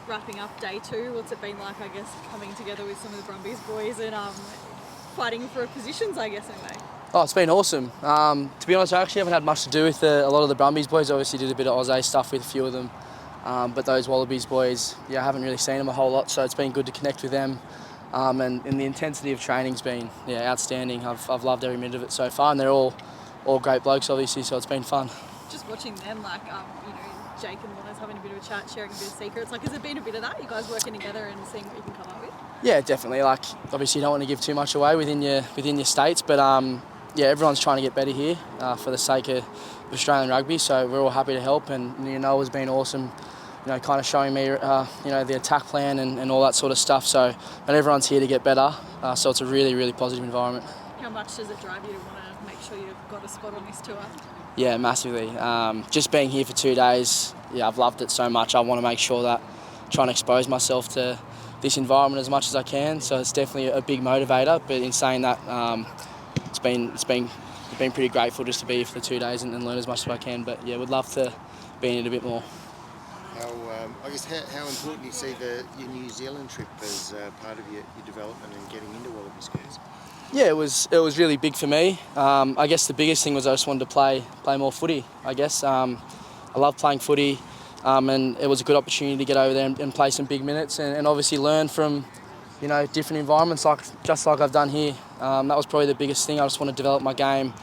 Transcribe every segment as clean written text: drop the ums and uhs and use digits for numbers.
wrapping up day 2. What's it been like, I guess, coming together with some of the Brumbies boys and fighting for positions, I guess, in a way? Oh, it's been awesome. To be honest, I actually haven't had much to do with a lot of the Brumbies boys. Obviously did a bit of Aussie stuff with a few of them. But those Wallabies boys, I haven't really seen them a whole lot, so it's been good to connect with them. And the intensity of training's been outstanding. I've loved every minute of it so far, and they're all great blokes, obviously, so it's been fun. Just watching them, Jake and Warner's having a bit of a chat, sharing a bit of secrets. Has there been a bit of that? You guys working together and seeing what you can come up with? Yeah, definitely. Obviously, you don't want to give too much away within your states, but everyone's trying to get better here for the sake of Australian rugby. So we're all happy to help, and Noah's been awesome. Kind of showing me, the attack plan and all that sort of stuff. So, and everyone's here to get better. So it's a really, really positive environment. How much does it drive you to want to make sure you've got a spot on this tour? Yeah, massively. Just being here for 2 days, I've loved it so much. I want to make sure that I'm trying to expose myself to this environment as much as I can. So it's definitely a big motivator. But in saying that, it's been pretty grateful just to be here for the 2 days and learn as much as I can. But would love to be in it a bit more. How important do you see your New Zealand trip as part of your development and getting into Wallaby schools? Yeah, it was really big for me. I guess the biggest thing was I just wanted to play more footy. I guess I love playing footy, and it was a good opportunity to get over there and play some big minutes and obviously learn from different environments just like I've done here. That was probably the biggest thing. I just want to develop my game,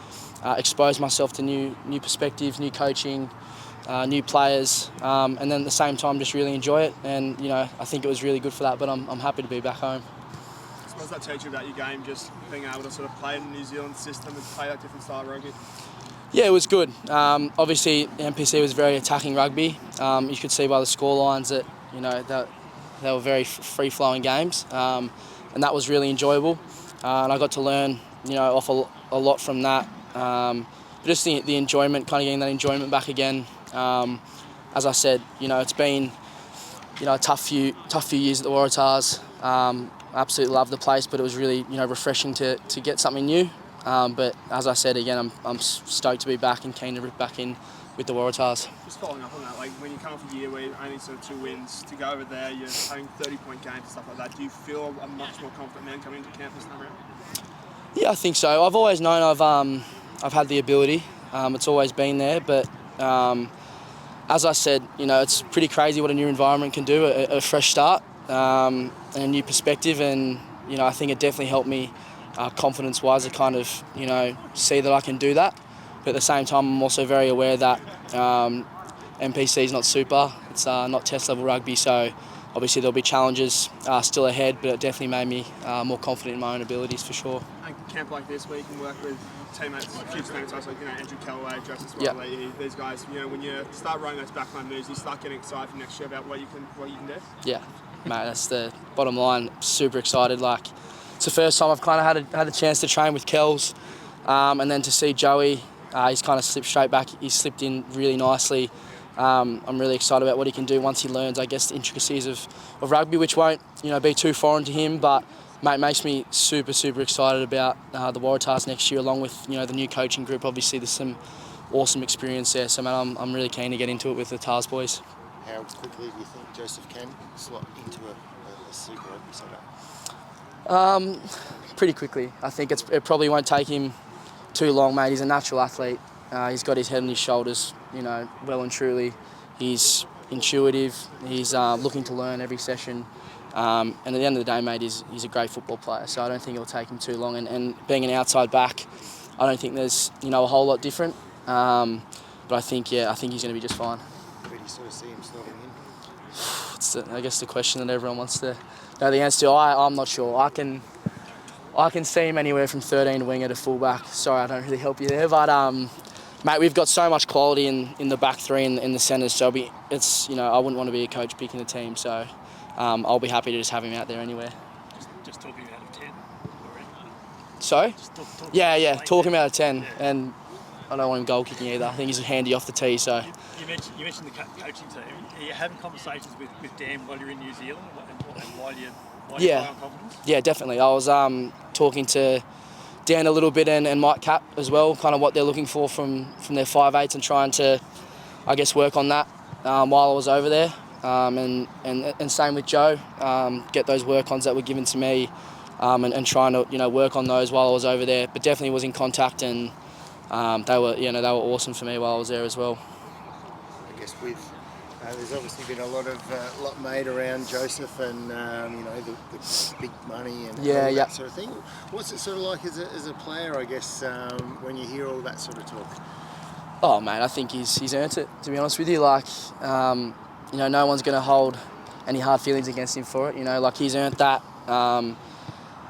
expose myself to new perspectives, new coaching, new players, and then at the same time just really enjoy it. And I think it was really good for that. But I'm happy to be back home. What does that teach you about your game, just being able to sort of play in the New Zealand system and play that different style of rugby? Yeah, it was good. Obviously, NPC was very attacking rugby. You could see by the scorelines that that they were very free-flowing games, and that was really enjoyable. And I got to learn off a lot from that. But just the enjoyment, kind of getting that enjoyment back again. As I said, it's been a tough few years at the Waratahs. I absolutely love the place, but it was really refreshing to get something new. But as I said again, I'm stoked to be back and keen to rip back in with the Waratahs. Just following up on that, when you come off a year where you only sort of 2 wins, to go over there, you're playing 30-point games and stuff like that. Do you feel a much more confident man coming into camp this time around? Yeah, I think so. I've always known I've had the ability. It's always been there, but as I said, it's pretty crazy what a new environment can do, a fresh start. And a new perspective, and I think it definitely helped me confidence-wise to kind of see that I can do that. But at the same time, I'm also very aware that NPC is not super. It's not test-level rugby, so obviously there'll be challenges still ahead. But it definitely made me more confident in my own abilities for sure. And camp like this, where you can work with teammates, future teammates like Andrew Kellaway, Justice Riley, these guys. When you start running those backline moves, you start getting excited for next year about what you can do. Yeah. Mate, that's the bottom line. Super excited. It's the first time I've kind of had a chance to train with Kells, and then to see Joey, he's kind of slipped straight back. He's slipped in really nicely. I'm really excited about what he can do once he learns, I guess, the intricacies of rugby, which won't be too foreign to him. But mate, it makes me super excited about the Waratahs next year, along with the new coaching group. Obviously, there's some awesome experience there. So man, I'm really keen to get into it with the Tars boys. How quickly do you think Joseph can slot into a Super Rugby setup? Pretty quickly. I think it probably won't take him too long, mate. He's a natural athlete. He's got his head on his shoulders, well and truly. He's intuitive. He's looking to learn every session. And at the end of the day, mate, he's a great football player. So I don't think it'll take him too long. And being an outside back, I don't think there's a whole lot different. But I think he's going to be just fine. Where do you sort of see him slotting in? It's I guess the question that everyone wants to know the answer to. I'm not sure. I can see him anywhere from 13 winger to fullback. Sorry, I don't really help you there, but mate, we've got so much quality in the back three and in the centres. So I wouldn't want to be a coach picking a team. So I'll be happy to just have him out there anywhere. Just talking out of 10. Sorry? Talking Yeah. Talking out of 10, and I don't want him goal kicking either. I think he's handy off the tee. So. You mentioned the coaching team. Are you having conversations with Dan while you're in New Zealand, and why you're high on confidence? Yeah, definitely. I was talking to Dan a little bit and Mike Cap as well, kind of what they're looking for from their 5'8", and trying to, I guess, work on that while I was over there. and same with Joe. Get those work-ons that were given to me, and trying to work on those while I was over there. But definitely was in contact, and they were awesome for me while I was there as well. I guess there's obviously been a lot made around Joseph and the big money and all that sort of thing. What's it sort of like as a player, I guess, when you hear all that sort of talk? Oh mate, I think he's earned it, to be honest with you. Like no one's going to hold any hard feelings against him for it. Like he's earned that.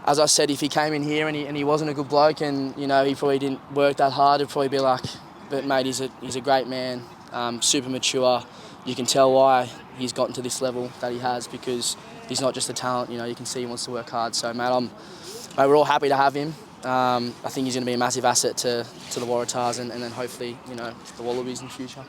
As I said, if he came in here and he wasn't a good bloke and he probably didn't work that hard, it'd probably be like, but mate, he's a great man, super mature. You can tell why he's gotten to this level that he has, because he's not just a talent. You can see he wants to work hard. So mate, we're all happy to have him. I think he's going to be a massive asset to the Waratahs and then hopefully the Wallabies in the future.